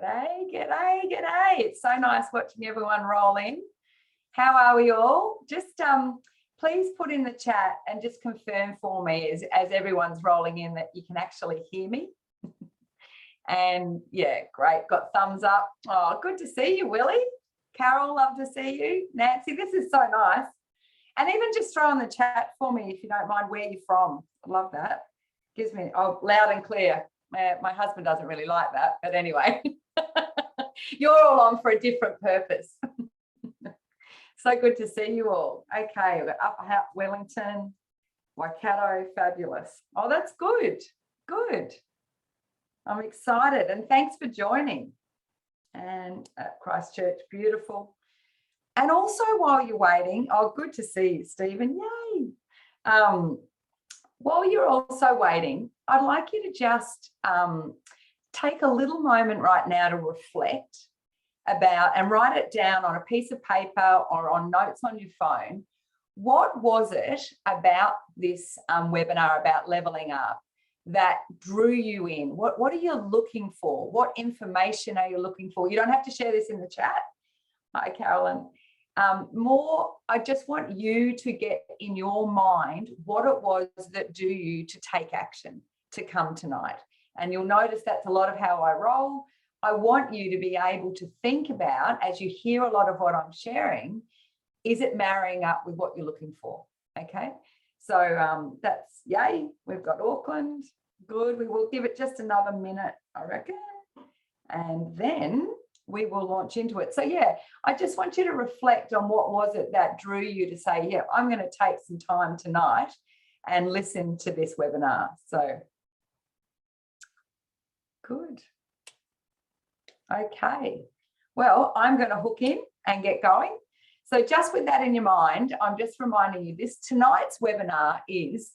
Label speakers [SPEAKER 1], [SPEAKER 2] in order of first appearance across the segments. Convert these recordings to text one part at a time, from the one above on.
[SPEAKER 1] G'day, g'day, g'day. It's so nice watching everyone roll in. How are we all? Just please put in the chat and just confirm for me as everyone's rolling in that you can actually hear me. And yeah, great. Got thumbs up. Oh, good to see you, Willie. Carol, love to see you. Nancy, this is so nice. And even just throw in the chat for me if you don't mind where you're from. I love that. Gives me loud and clear. My husband doesn't really like that, but anyway, you're all on for a different purpose. So good to see you all. Okay, we've got Upper Hutt, Wellington, Waikato, fabulous. Oh, that's good. Good. I'm excited and thanks for joining. And Christchurch, beautiful. And also while you're waiting, oh, good to see you, Stephen. Yay. While you're also waiting, I'd like you to just take a little moment right now to reflect about and write it down on a piece of paper or on notes on your phone. What was it about this webinar about leveling up that drew you in? What are you looking for? What information are you looking for? You don't have to share this in the chat. Hi, Carolyn. I just want you to get in your mind what it was that drew you to take action, to come tonight. And you'll notice that's a lot of how I roll. I want you to be able to think about, as you hear a lot of what I'm sharing, is it marrying up with what you're looking for? Okay, so that's yay. We've got Auckland. Good. We will give it just another minute, I reckon. And then we will launch into it. So yeah, I just want you to reflect on what was it that drew you to say, yeah, I'm going to take some time tonight and listen to this webinar. So good. Okay. Well, I'm going to hook in and get going. So just with that in your mind, I'm just reminding you this tonight's webinar is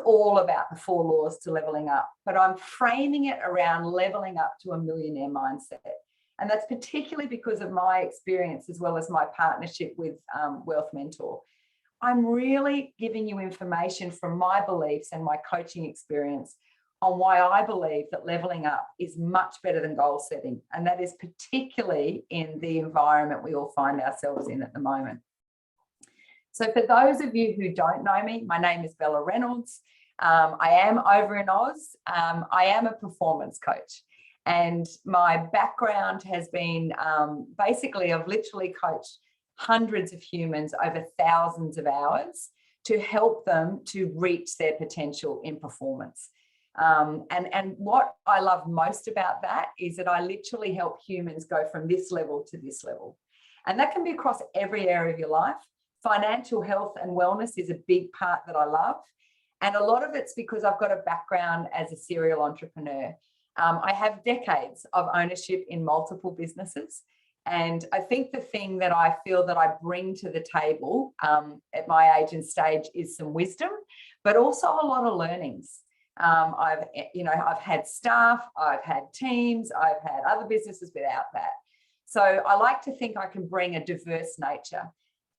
[SPEAKER 1] all about the 4 laws to leveling up, but I'm framing it around leveling up to a millionaire mindset. And that's particularly because of my experience as well as my partnership with Wealth Mentor. I'm really giving you information from my beliefs and my coaching experience on why I believe that leveling up is much better than goal setting. And that is particularly in the environment we all find ourselves in at the moment. So for those of you who don't know me, my name is Bella Reynolds. I am over in Oz. I am a performance coach. And my background has been basically I've literally coached hundreds of humans over thousands of hours to help them to reach their potential in performance. And what I love most about that is that I literally help humans go from this level to this level. And that can be across every area of your life. Financial health and wellness is a big part that I love. And a lot of it's because I've got a background as a serial entrepreneur. I have decades of ownership in multiple businesses. And I think the thing that I feel that I bring to the table at my age and stage is some wisdom, but also a lot of learnings. I've had staff, I've had teams, I've had other businesses without that. So I like to think I can bring a diverse nature.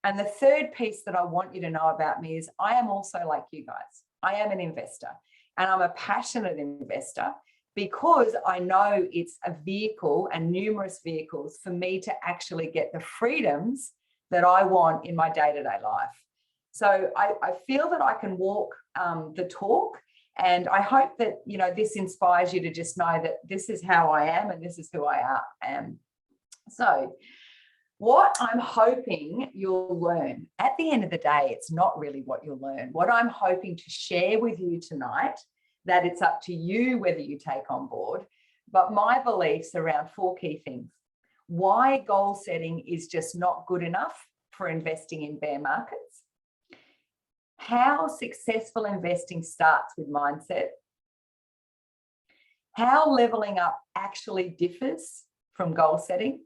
[SPEAKER 1] And the third piece that I want you to know about me is I am also like you guys. I am an investor and I'm a passionate investor because I know it's a vehicle and numerous vehicles for me to actually get the freedoms that I want in my day-to-day life. So I feel that I can walk the talk, and I hope that, you know, this inspires you to just know that this is how I am and this is who I am. So what I'm hoping you'll learn at the end of the day, it's not really what you'll learn. What I'm hoping to share with you tonight, that it's up to you whether you take on board, but my beliefs around 4 key things. Why goal setting is just not good enough for investing in bear markets. How successful investing starts with mindset. How leveling up actually differs from goal setting.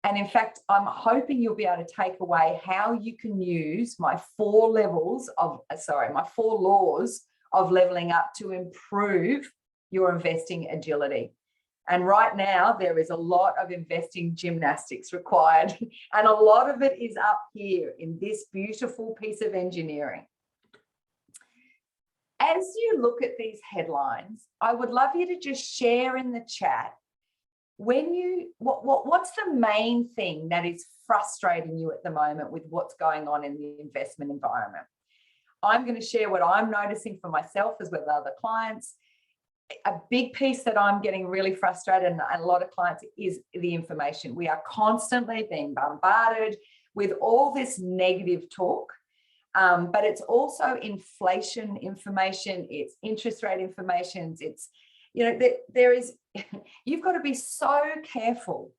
[SPEAKER 1] And in fact, I'm hoping you'll be able to take away how you can use my 4 laws of leveling up to improve your investing agility. And right now, there is a lot of investing gymnastics required, and a lot of it is up here in this beautiful piece of engineering. As you look at these headlines, I would love you to just share in the chat what's the main thing that is frustrating you at the moment with what's going on in the investment environment? I'm going to share what I'm noticing for myself as well as other clients. A big piece that I'm getting really frustrated, and a lot of clients, is the information. We are constantly being bombarded with all this negative talk, but it's also inflation information, it's interest rate information, it's, there is, you've got to be so careful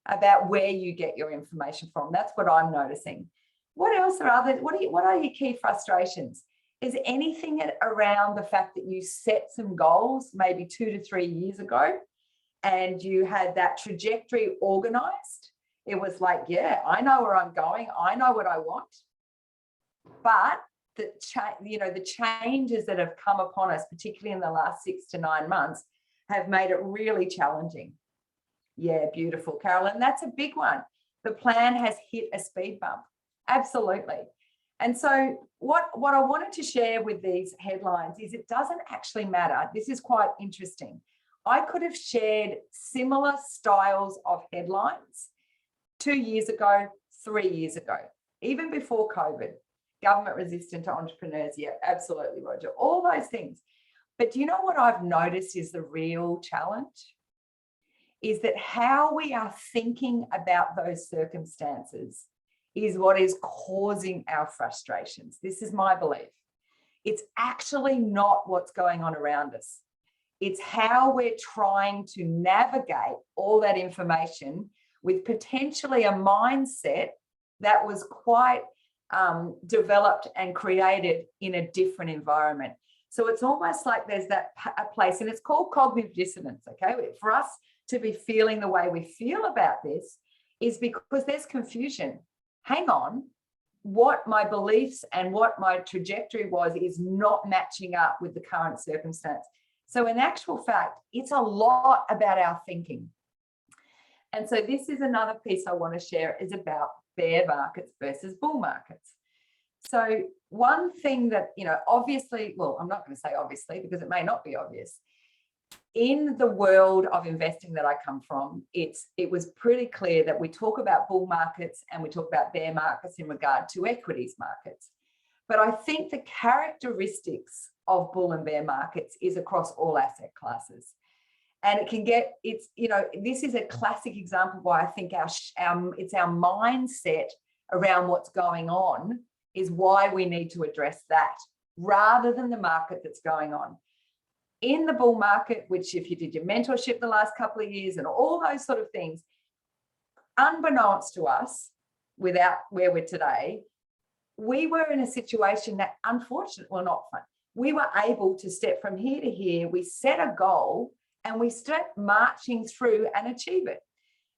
[SPEAKER 1] about where you get your information from. That's what I'm noticing. What else are others? What are your key frustrations? Is anything around the fact that you set some goals maybe 2 to 3 years ago and you had that trajectory organized? It was like, yeah, I know where I'm going. I know what I want. But the changes that have come upon us, particularly in the last 6 to 9 months, have made it really challenging. Yeah, beautiful, Carolyn. That's a big one. The plan has hit a speed bump. Absolutely. And so what I wanted to share with these headlines is it doesn't actually matter. This is quite interesting. I could have shared similar styles of headlines 2 years ago, 3 years ago, even before COVID. Government resistant to entrepreneurs. Yeah, absolutely, Roger. All those things. But do you know what I've noticed is the real challenge? Is that how we are thinking about those circumstances is what is causing our frustrations. This is my belief. It's actually not what's going on around us. It's how we're trying to navigate all that information with potentially a mindset that was quite developed and created in a different environment. So it's almost like there's a place, and it's called cognitive dissonance, okay? For us to be feeling the way we feel about this is because there's confusion. Hang on, what my beliefs and what my trajectory was is not matching up with the current circumstance. So in actual fact, it's a lot about our thinking. And so this is another piece I want to share, is about bear markets versus bull markets. So one thing that, obviously, well, I'm not going to say obviously because it may not be obvious. In the world of investing that I come from, it was pretty clear that we talk about bull markets and we talk about bear markets in regard to equities markets. But I think the characteristics of bull and bear markets is across all asset classes. And this is a classic example why I think it's our mindset around what's going on is why we need to address that rather than the market that's going on. In the bull market, which if you did your mentorship the last couple of years and all those sort of things, unbeknownst to us, without where we're today, we were in a situation that unfortunately, well, not fun. We were able to step from here to here. We set a goal and we start marching through and achieve it.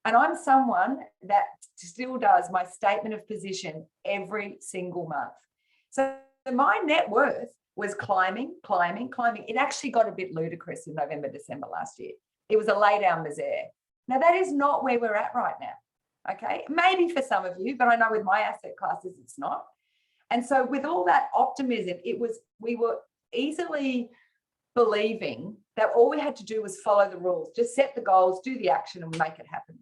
[SPEAKER 1] And I'm someone that still does my statement of position every single month. So my net worth was climbing. It actually got a bit ludicrous in November, December last year. It was a lay down misère. Now that is not where we're at right now. Okay, maybe for some of you, but I know with my asset classes, it's not. And so with all that optimism, we were easily believing that all we had to do was follow the rules, just set the goals, do the action and make it happen.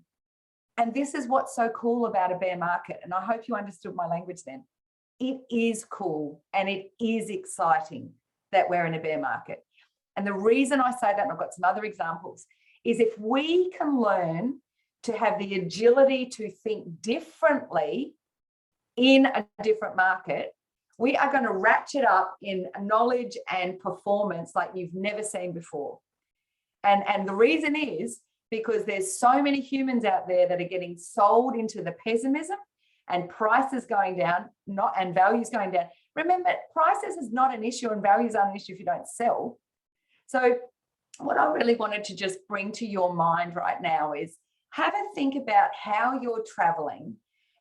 [SPEAKER 1] And this is what's so cool about a bear market. And I hope you understood my language then. It is cool and it is exciting that we're in a bear market. And the reason I say that, and I've got some other examples, is if we can learn to have the agility to think differently in a different market, we are going to ratchet up in knowledge and performance like you've never seen before. And the reason is because there's so many humans out there that are getting sold into the pessimism and prices going down, and values going down. Remember, prices is not an issue and values aren't an issue if you don't sell. So what I really wanted to just bring to your mind right now is have a think about how you're traveling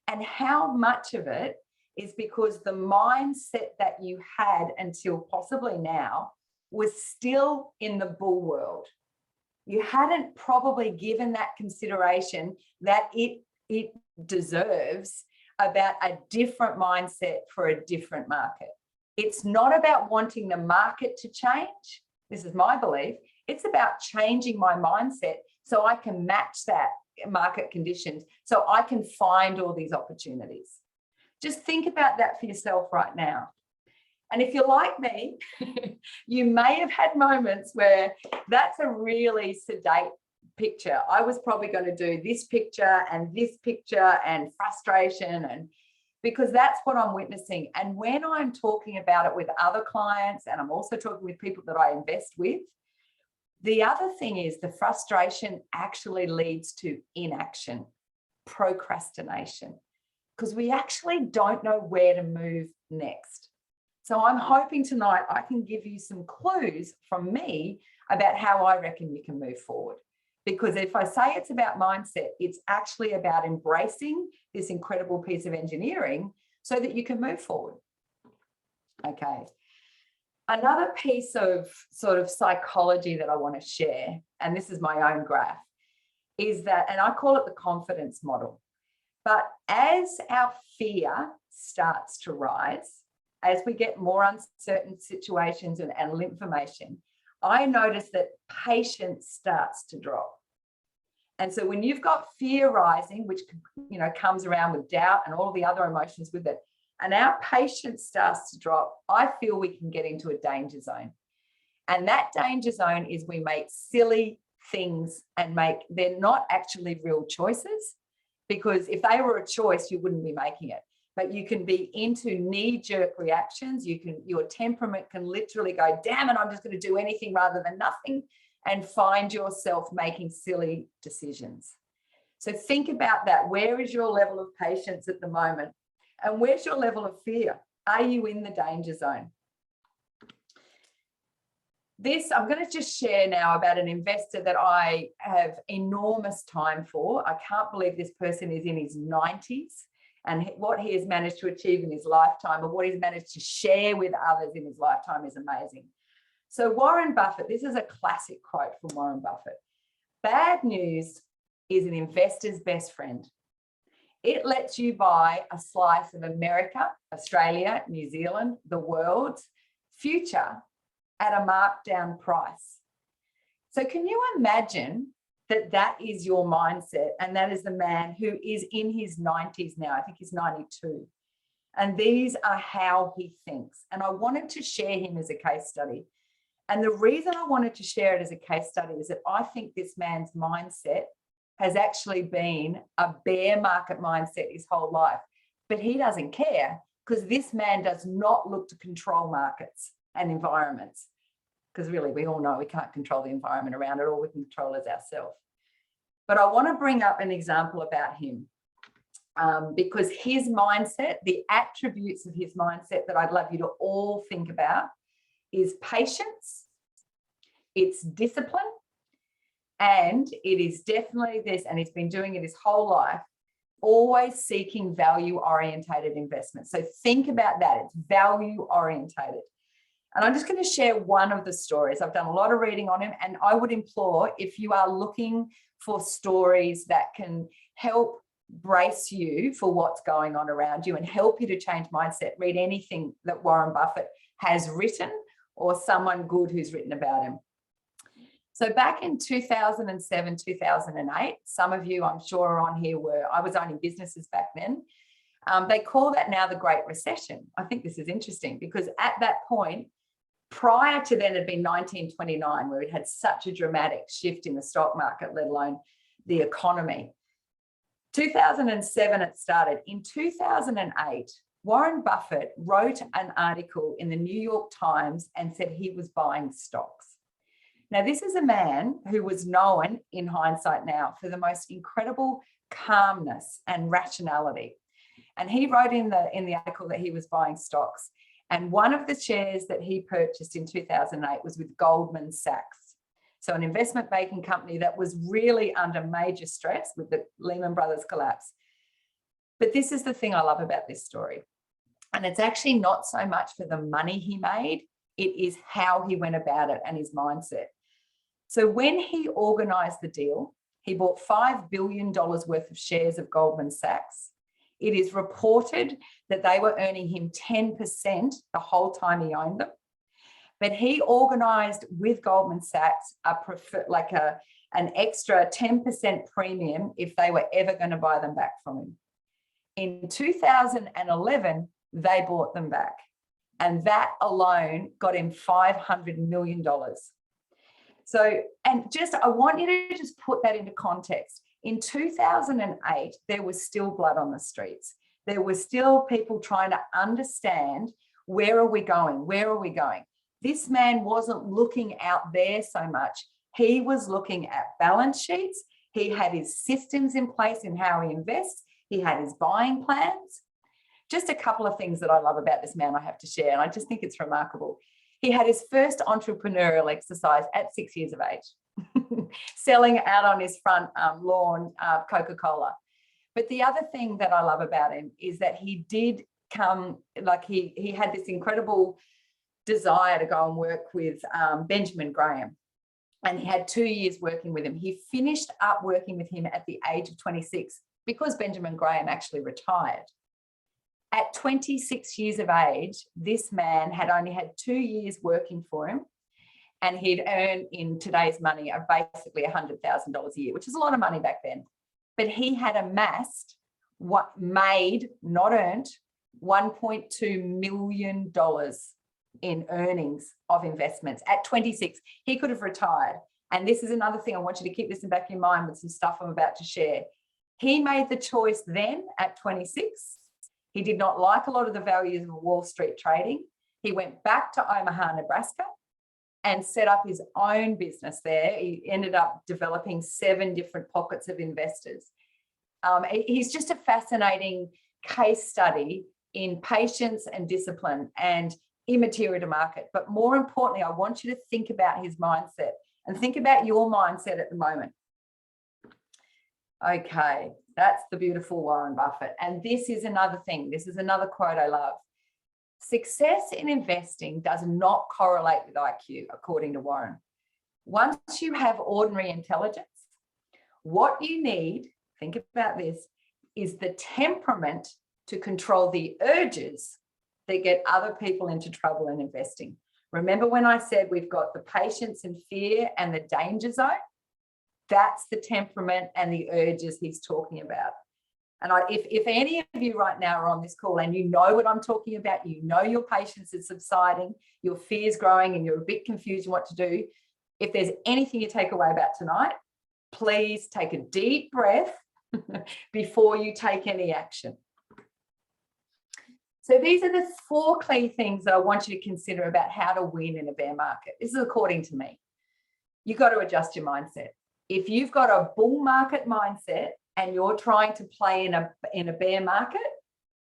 [SPEAKER 1] and how much of it is because the mindset that you had until possibly now was still in the bull world. You hadn't probably given that consideration that it deserves about a different mindset for a different market. It's not about wanting the market to change. This is my belief. It's about changing my mindset so I can match that market conditions, so I can find all these opportunities. Just think about that for yourself right now. And if you're like me, you may have had moments where that's a really sedate picture. I was probably going to do this picture and frustration, and because that's what I'm witnessing. And when I'm talking about it with other clients, and I'm also talking with people that I invest with, the other thing is the frustration actually leads to inaction, procrastination, because we actually don't know where to move next. So I'm hoping tonight I can give you some clues from me about how I reckon you can move forward. Because if I say it's about mindset, it's actually about embracing this incredible piece of engineering so that you can move forward. Okay. Another piece of sort of psychology that I want to share, and this is my own graph, is that, and I call it the confidence model. But as our fear starts to rise, as we get more uncertain situations and information, I notice that patience starts to drop. And so when you've got fear rising, which, you know, comes around with doubt and all the other emotions with it, and our patience starts to drop, I feel we can get into a danger zone. And that danger zone is we make silly things and they're not actually real choices, because if they were a choice, you wouldn't be making it. But you can be into knee-jerk reactions. Your temperament can literally go, damn it, I'm just going to do anything rather than nothing, and find yourself making silly decisions. So think about that. Where is your level of patience at the moment? And where's your level of fear? Are you in the danger zone? This, I'm going to just share now about an investor that I have enormous time for. I can't believe this person is in his 90s. And what he has managed to achieve in his lifetime, and what he's managed to share with others in his lifetime, is amazing. So Warren Buffett, this is a classic quote from Warren Buffett. Bad news is an investor's best friend. It lets you buy a slice of America, Australia, New Zealand, the world's future at a marked down price. So can you imagine that that is your mindset? And that is the man who is in his 90s now. I think he's 92. And these are how he thinks. And I wanted to share him as a case study. And the reason I wanted to share it as a case study is that I think this man's mindset has actually been a bear market mindset his whole life. But he doesn't care, because this man does not look to control markets and environments. Because really, we all know we can't control the environment around it. All we can control is ourselves. But I want to bring up an example about him, because his mindset, the attributes of his mindset that I'd love you to all think about, is patience, it's discipline, and it is definitely this, and he's been doing it his whole life, always seeking value-orientated investment. So think about that. It's value-orientated. And I'm just going to share one of the stories. I've done a lot of reading on him, and I would implore, if you are looking for stories that can help brace you for what's going on around you and help you to change mindset, read anything that Warren Buffett has written or someone good who's written about him. So back in 2007, 2008, some of you I'm sure are on here I was owning businesses back then. They call that now the Great Recession. I think this is interesting, because at that point, prior to then, it had been 1929, where it had such a dramatic shift in the stock market, let alone the economy. 2007 it started. In 2008, Warren Buffett wrote an article in the New York Times and said he was buying stocks. Now, this is a man who was known, in hindsight now, for the most incredible calmness and rationality. And he wrote in the article that he was buying stocks. And one of the shares that he purchased in 2008 was with Goldman Sachs. So an investment banking company that was really under major stress with the Lehman Brothers collapse. But this is the thing I love about this story. And it's actually not so much for the money he made, it is how he went about it and his mindset. So when he organized the deal, he bought $5 billion worth of shares of Goldman Sachs. It is reported that they were earning him 10% the whole time he owned them. But he organized with Goldman Sachs an extra 10% premium if they were ever going to buy them back from him. In 2011, they bought them back. And that alone got him $500 million. So, and just, I want you to just put that into context. In 2008, there was still blood on the streets. There were still people trying to understand, where are we going? Where are we going? This man wasn't looking out there so much. He was looking at balance sheets. He had his systems in place in how he invests. He had his buying plans. Just a couple of things that I love about this man I have to share, and I just think it's remarkable. He had his first entrepreneurial exercise at 6 years of age, selling out on his front lawn Coca-Cola. But the other thing that I love about him is that he did come, like he had this incredible desire to go and work with Benjamin Graham. And he had 2 years working with him. He finished up working with him at the age of 26 because Benjamin Graham actually retired. At 26 years of age, this man had only had 2 years working for him, and he'd earned in today's money of basically $100,000 a year, which is a lot of money back then. But he had amassed not earned, $1.2 million in earnings of investments at 26. He could have retired. And this is another thing I want you to keep this in the back of your mind with some stuff I'm about to share. He made the choice then at 26. He did not like a lot of the values of Wall Street trading. He went back to Omaha, Nebraska, and set up his own business there. He ended up developing 7 different pockets of investors. He's just a fascinating case study in patience and discipline and immaterial to market. But more importantly, I want you to think about his mindset and think about your mindset at the moment. Okay, that's the beautiful Warren Buffett. And this is another thing. This is another quote I love. Success in investing does not correlate with IQ, according to Warren. Once you have ordinary intelligence, what you need, think about this, is the temperament to control the urges that get other people into trouble in investing. Remember when I said we've got the patience and fear and the danger zone? That's the temperament and the urges he's talking about. And if any of you right now are on this call and you know what I'm talking about, you know your patience is subsiding, your fear is growing, and you're a bit confused in what to do, if there's anything you take away about tonight, please take a deep breath before you take any action. So these are the 4 key things that I want you to consider about how to win in a bear market. This is according to me. You've got to adjust your mindset. If you've got a bull market mindset and you're trying to play in a bear market,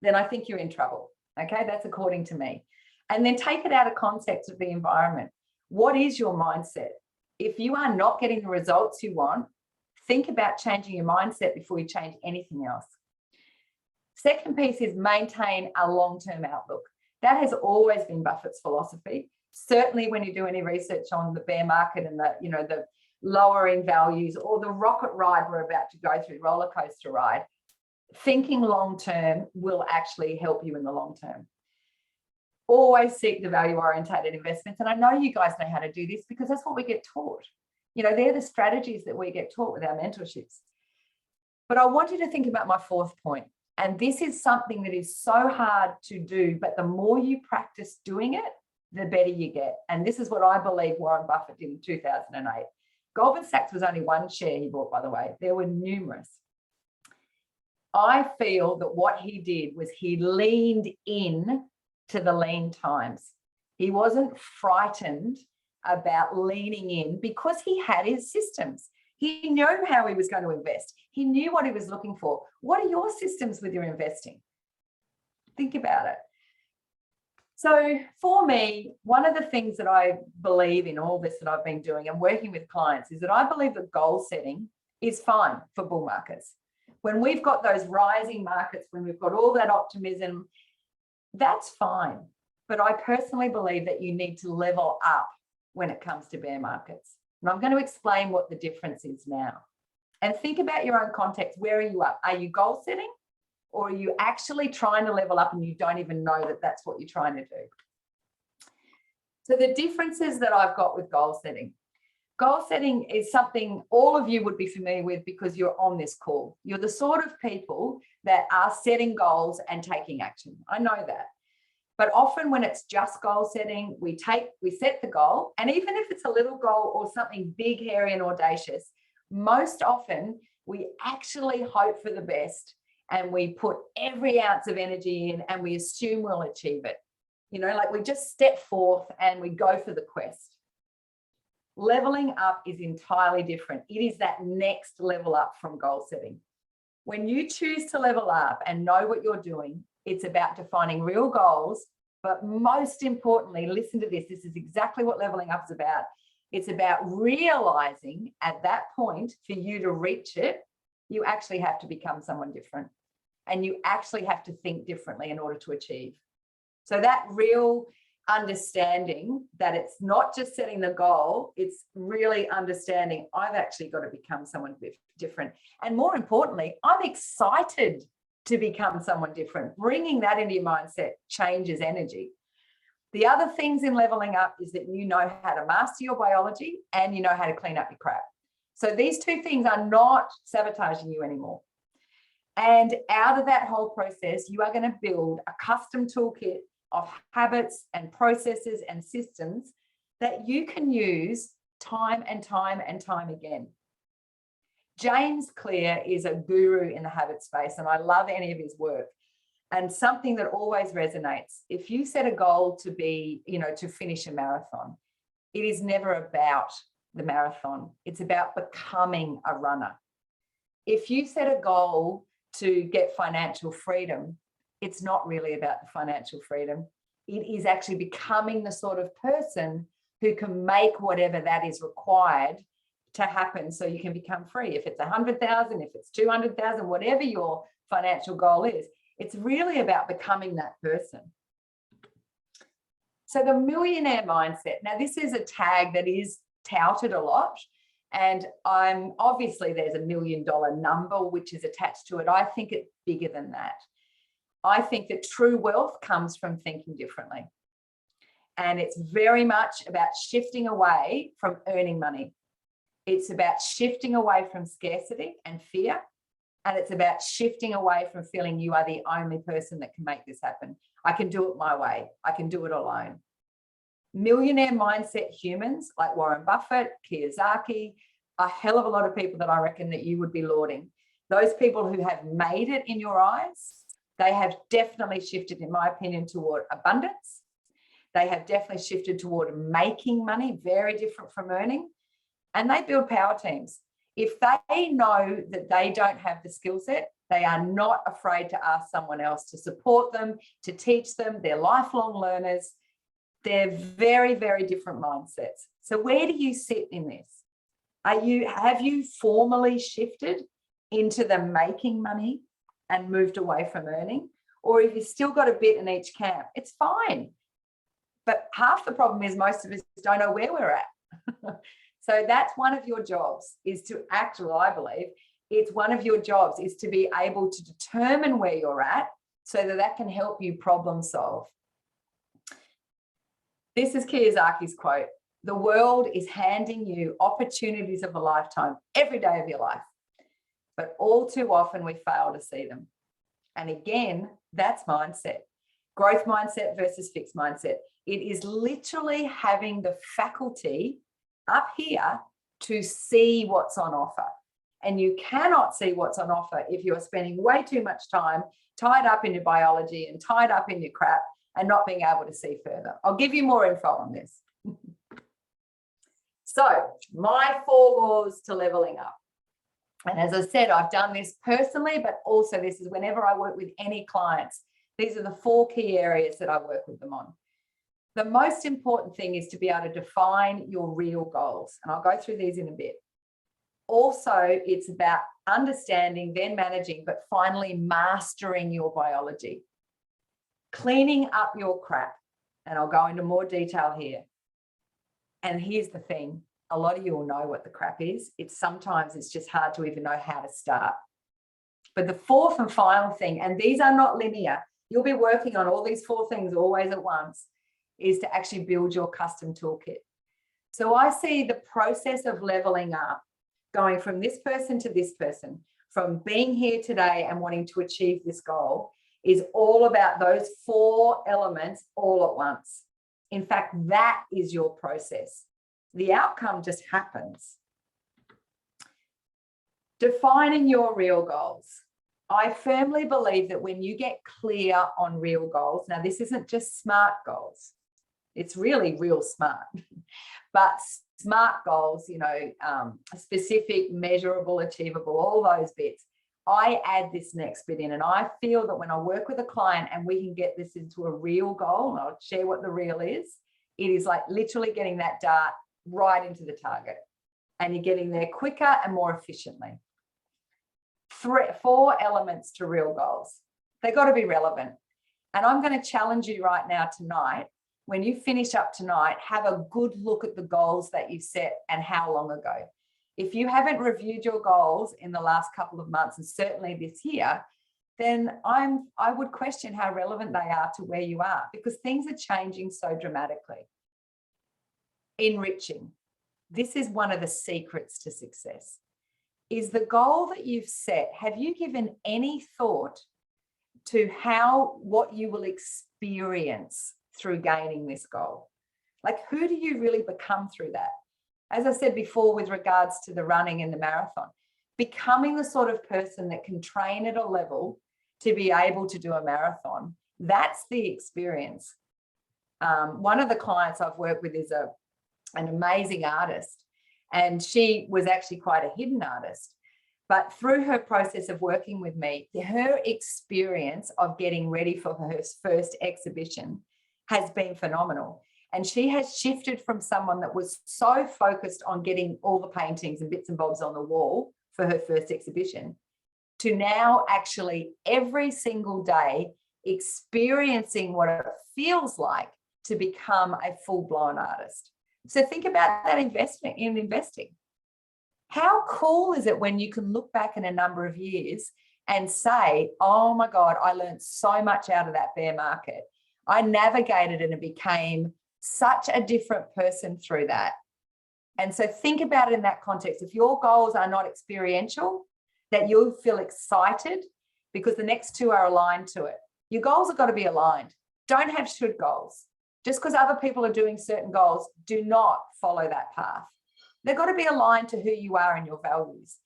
[SPEAKER 1] then I think you're in trouble. Okay, that's according to me. And then take it out of context of the environment. What is your mindset? If you are not getting the results you want, think about changing your mindset before you change anything else. Second piece is maintain a long-term outlook. That has always been Buffett's philosophy. Certainly when you do any research on the bear market and the lowering values or the rocket ride we're about to go through, roller coaster ride, thinking long-term will actually help you in the long term. Always seek the value-orientated investments. And I know you guys know how to do this because that's what we get taught. They're the strategies that we get taught with our mentorships. But I want you to think about my 4th point. And this is something that is so hard to do, but the more you practice doing it, the better you get. And this is what I believe Warren Buffett did in 2008. Goldman Sachs was only one share he bought, by the way. There were numerous. I feel that what he did was he leaned in to the lean times. He wasn't frightened about leaning in because he had his systems. He knew how he was going to invest. He knew what he was looking for. What are your systems with your investing? Think about it. So for me, one of the things that I believe in all this that I've been doing and working with clients is that I believe that goal setting is fine for bull markets. When we've got those rising markets, when we've got all that optimism, that's fine. But I personally believe that you need to level up when it comes to bear markets. And I'm going to explain what the difference is now. And think about your own context. Where are you up? Are you goal setting? Or are you actually trying to level up and you don't even know that that's what you're trying to do? So the differences that I've got with goal setting. Goal setting is something all of you would be familiar with because you're on this call. You're the sort of people that are setting goals and taking action. I know that. But often when it's just goal setting, we set the goal, and even if it's a little goal or something big, hairy, and audacious, most often we actually hope for the best and we put every ounce of energy in and we assume we'll achieve it. You know, like we just step forth and we go for the quest. Leveling up is entirely different. It is that next level up from goal setting. When you choose to level up and know what you're doing, it's about defining real goals, but most importantly, listen to this. This is exactly what leveling up is about. It's about realizing at that point, for you to reach it, you actually have to become someone different. And you actually have to think differently in order to achieve. So that real understanding that it's not just setting the goal, it's really understanding I've actually got to become someone different. And more importantly, I'm excited to become someone different. Bringing that into your mindset changes energy. The other things in leveling up is that you know how to master your biology and you know how to clean up your crap. So these two things are not sabotaging you anymore. And out of that whole process, you are going to build a custom toolkit of habits and processes and systems that you can use time and time and time again. James Clear is a guru in the habit space, and I love any of his work. And something that always resonates, if you set a goal to be, to finish a marathon, it is never about the marathon. It's about becoming a runner. If you set a goal to get financial freedom, it's not really about the financial freedom. It is actually becoming the sort of person who can make whatever that is required to happen so you can become free. If it's 100,000, if it's 200,000, whatever your financial goal is, it's really about becoming that person. So the millionaire mindset. Now, this is a tag that is touted a lot. And obviously there's $1 million number which is attached to it. I think it's bigger than that. I think that true wealth comes from thinking differently. And it's very much about shifting away from earning money. It's about shifting away from scarcity and fear. And it's about shifting away from feeling you are the only person that can make this happen. I can do it my way. I can do it alone. Millionaire mindset humans like Warren Buffett, Kiyosaki, a hell of a lot of people that I reckon that you would be lauding. Those people who have made it in your eyes, they have definitely shifted, in my opinion, toward abundance. They have definitely shifted toward making money, very different from earning. And they build power teams. If they know that they don't have the skill set, they are not afraid to ask someone else to support them, to teach them. They're lifelong learners. They're very, very different mindsets. So where do you sit in this? Have you formally shifted into the making money and moved away from earning? Or if you've still got a bit in each camp, it's fine. But half the problem is most of us don't know where we're at. So that's one of your jobs, is to actually, I believe, it's one of your jobs is to be able to determine where you're at so that that can help you problem solve. This is Kiyosaki's quote. The world is handing you opportunities of a lifetime every day of your life, but all too often we fail to see them. And again, that's mindset. Growth mindset versus fixed mindset. It is literally having the faculty up here to see what's on offer. And you cannot see what's on offer if you're spending way too much time tied up in your biology and tied up in your crap and not being able to see further. I'll give you more info on this. So, my 4 laws to leveling up. And as I said, I've done this personally, but also this is whenever I work with any clients. These are the 4 key areas that I work with them on. The most important thing is to be able to define your real goals. And I'll go through these in a bit. Also, it's about understanding, then managing, but finally mastering your biology. Cleaning up your crap. And I'll go into more detail here. And here's the thing. A lot of you will know what the crap is. Sometimes it's just hard to even know how to start. But the 4th and final thing, and these are not linear, you'll be working on all these 4 things always at once, is to actually build your custom toolkit. So I see the process of leveling up, going from this person to this person, from being here today and wanting to achieve this goal, is all about those 4 elements all at once. In fact, that is your process. The outcome just happens. Defining your real goals. I firmly believe that when you get clear on real goals, now this isn't just SMART goals, it's really real SMART, but SMART goals, you know, specific, measurable, achievable, all those bits. I add this next bit in, and I feel that when I work with a client and we can get this into a real goal, and I'll share what the real is, it is like literally getting that dart right into the target, and you're getting there quicker and more efficiently. 4 elements to real goals. They've got to be relevant. And I'm going to challenge you right now tonight, when you finish up tonight, have a good look at the goals that you set and how long ago. If you haven't reviewed your goals in the last couple of months, and certainly this year, then I would question how relevant they are to where you are, because things are changing so dramatically. Enriching. This is one of the secrets to success. Is the goal that you've set, have you given any thought to what you will experience through gaining this goal? Like, who do you really become through that? As I said before, with regards to the running and the marathon, becoming the sort of person that can train at a level to be able to do a marathon, that's the experience. One of the clients I've worked with is an amazing artist, and she was actually quite a hidden artist. But through her process of working with me, her experience of getting ready for her first exhibition has been phenomenal. And she has shifted from someone that was so focused on getting all the paintings and bits and bobs on the wall for her first exhibition to now actually every single day experiencing what it feels like to become a full-blown artist. So think about that investing. How cool is it when you can look back in a number of years and say, oh my God, I learned so much out of that bear market. I navigated and became such a different person through that. And so think about it in that context. If your goals are not experiential, that you'll feel excited because the next 2 are aligned to it. Your goals have got to be aligned. Don't have should goals. Just because other people are doing certain goals, do not follow that path. They've got to be aligned to who you are and your values.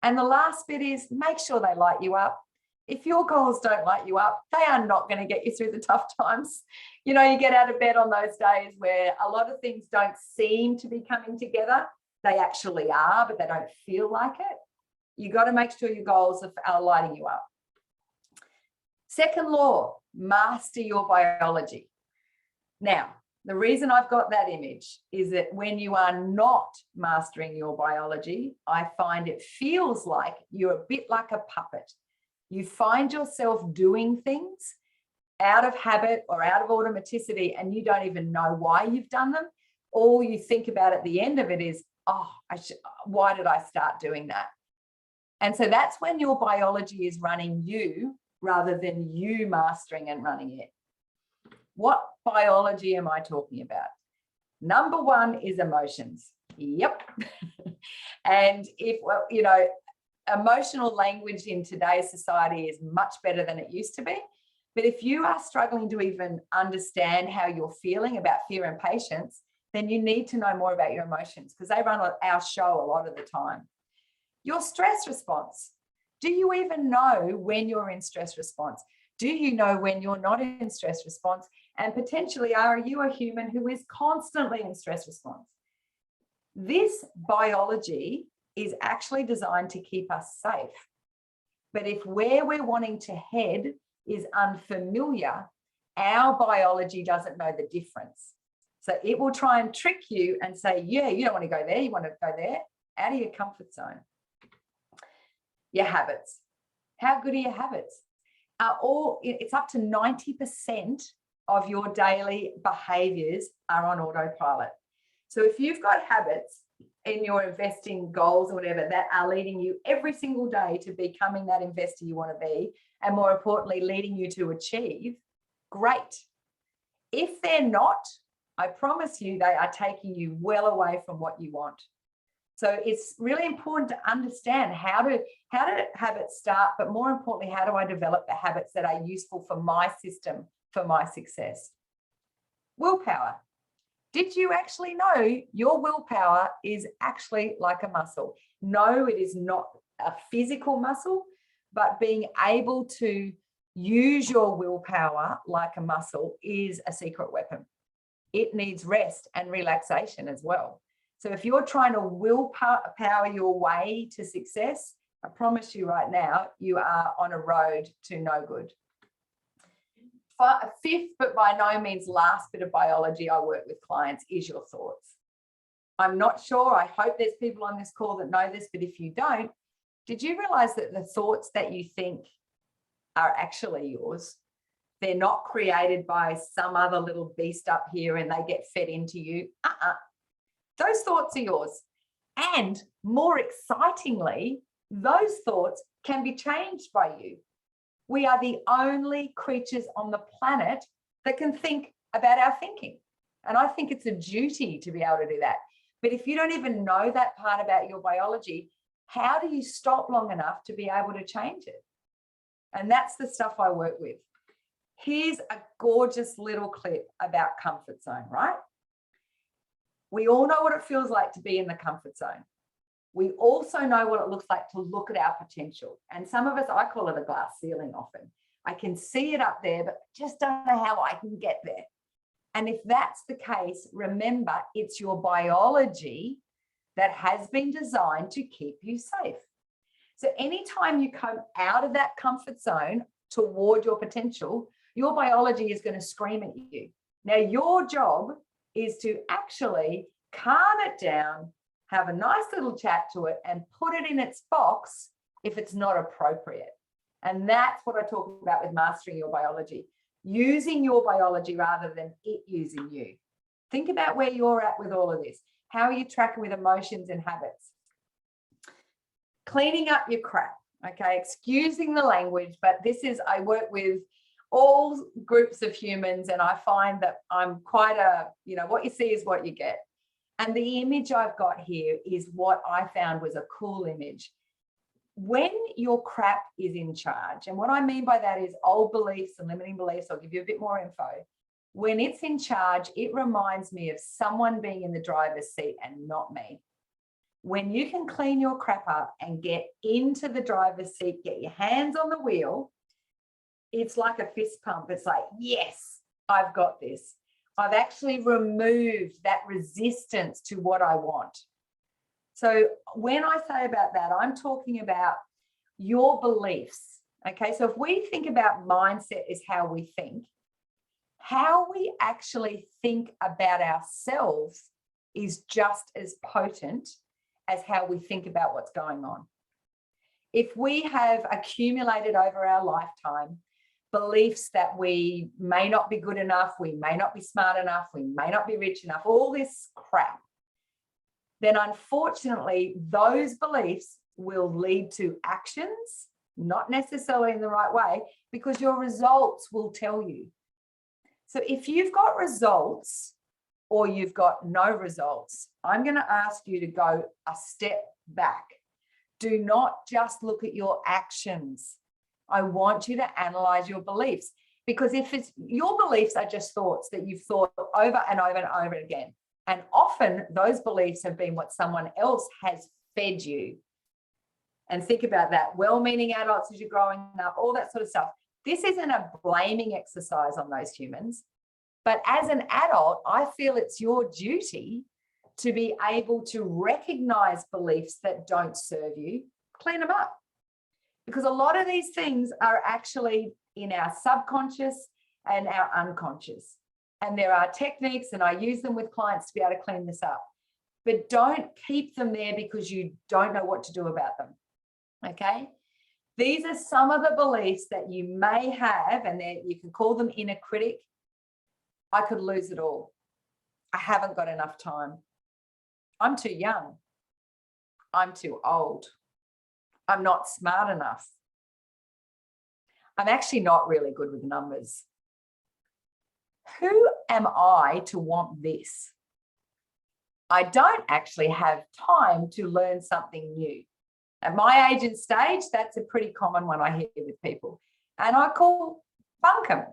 [SPEAKER 1] And the last bit is make sure they light you up. If your goals don't light you up, they are not going to get you through the tough times. You know, you get out of bed on those days where a lot of things don't seem to be coming together. They actually are, but they don't feel like it. You got to make sure your goals are lighting you up. Second law, master your biology. Now, the reason I've got that image is that when you are not mastering your biology, I find it feels like you're a bit like a puppet. You find yourself doing things out of habit or out of automaticity, and you don't even know why you've done them. All you think about at the end of it is, oh, why did I start doing that? And so that's when your biology is running you rather than you mastering and running it. What biology am I talking about? Number 1 is emotions. Yep. And if, well, you know, emotional language in today's society is much better than it used to be. But if you are struggling to even understand how you're feeling about fear and patience, then you need to know more about your emotions, because they run our show a lot of the time. Your stress response. Do you even know when you're in stress response? Do you know when you're not in stress response? And potentially, are you a human who is constantly in stress response? This biology is actually designed to keep us safe. But if where we're wanting to head is unfamiliar, our biology doesn't know the difference. So it will try and trick you and say, yeah, you don't want to go there, you want to go there, out of your comfort zone. Your habits. How good are your habits? It's up to 90% of your daily behaviors are on autopilot. So if you've got habits in your investing goals or whatever that are leading you every single day to becoming that investor you want to be, and more importantly, leading you to achieve, great. If they're not, I promise you, they are taking you well away from what you want. So it's really important to understand how do habits start, but more importantly, how do I develop the habits that are useful for my system, for my success? Willpower. Did you actually know your willpower is actually like a muscle? No, it is not a physical muscle, but being able to use your willpower like a muscle is a secret weapon. It needs rest and relaxation as well. So if you're trying to willpower your way to success, I promise you right now, you are on a road to no good. Fifth, but by no means last bit of biology I work with clients is your thoughts. I'm not sure, I hope there's people on this call that know this, but if you don't, did you realize that the thoughts that you think are actually yours? They're not created by some other little beast up here and they get fed into you. Those thoughts are yours. And more excitingly, those thoughts can be changed by you. We are the only creatures on the planet that can think about our thinking. And I think it's a duty to be able to do that. But if you don't even know that part about your biology, how do you stop long enough to be able to change it? And that's the stuff I work with. Here's a gorgeous little clip about comfort zone, right? We all know what it feels like to be in the comfort zone. We also know what it looks like to look at our potential. And some of us, I call it a glass ceiling often. I can see it up there, but just don't know how I can get there. And if that's the case, remember, it's your biology that has been designed to keep you safe. So anytime you come out of that comfort zone toward your potential, your biology is going to scream at you. Now, your job is to actually calm it down, have a nice little chat to it, and put it in its box if it's not appropriate. And that's what I talk about with mastering your biology, using your biology rather than it using you. Think about where you're at with all of this. How are you tracking with emotions and habits? Cleaning up your crap, okay? Excusing the language, but this is, I work with all groups of humans and I find that I'm quite a, what you see is what you get. And the image I've got here is what I found was a cool image. When your crap is in charge, and what I mean by that is old beliefs and limiting beliefs, I'll give you a bit more info. When it's in charge, it reminds me of someone being in the driver's seat and not me. When you can clean your crap up and get into the driver's seat, get your hands on the wheel, it's like a fist pump. It's like, yes, I've got this. I've actually removed that resistance to what I want. So when I say about that, I'm talking about your beliefs. Okay, so if we think about mindset is how we think, how we actually think about ourselves is just as potent as how we think about what's going on. If we have accumulated over our lifetime beliefs that we may not be good enough, we may not be smart enough, we may not be rich enough, all this crap, then unfortunately those beliefs will lead to actions, not necessarily in the right way, because your results will tell you. So if you've got results or you've got no results, I'm going to ask you to go a step back. Do not just look at your actions. I want you to analyze your beliefs, because if it's your beliefs are just thoughts that you've thought over and over and over again. And often those beliefs have been what someone else has fed you. And think about that. Well-meaning adults as you're growing up, all that sort of stuff. This isn't a blaming exercise on those humans. But as an adult, I feel it's your duty to be able to recognize beliefs that don't serve you, clean them up. Because a lot of these things are actually in our subconscious and our unconscious. And there are techniques, and I use them with clients to be able to clean this up. But don't keep them there because you don't know what to do about them, okay? These are some of the beliefs that you may have, and you can call them inner critic. I could lose it all. I haven't got enough time. I'm too young. I'm too old. I'm not smart enough. I'm actually not really good with numbers. Who am I to want this? I don't actually have time to learn something new. At my age and stage, that's a pretty common one I hear with people. And I call bunkum.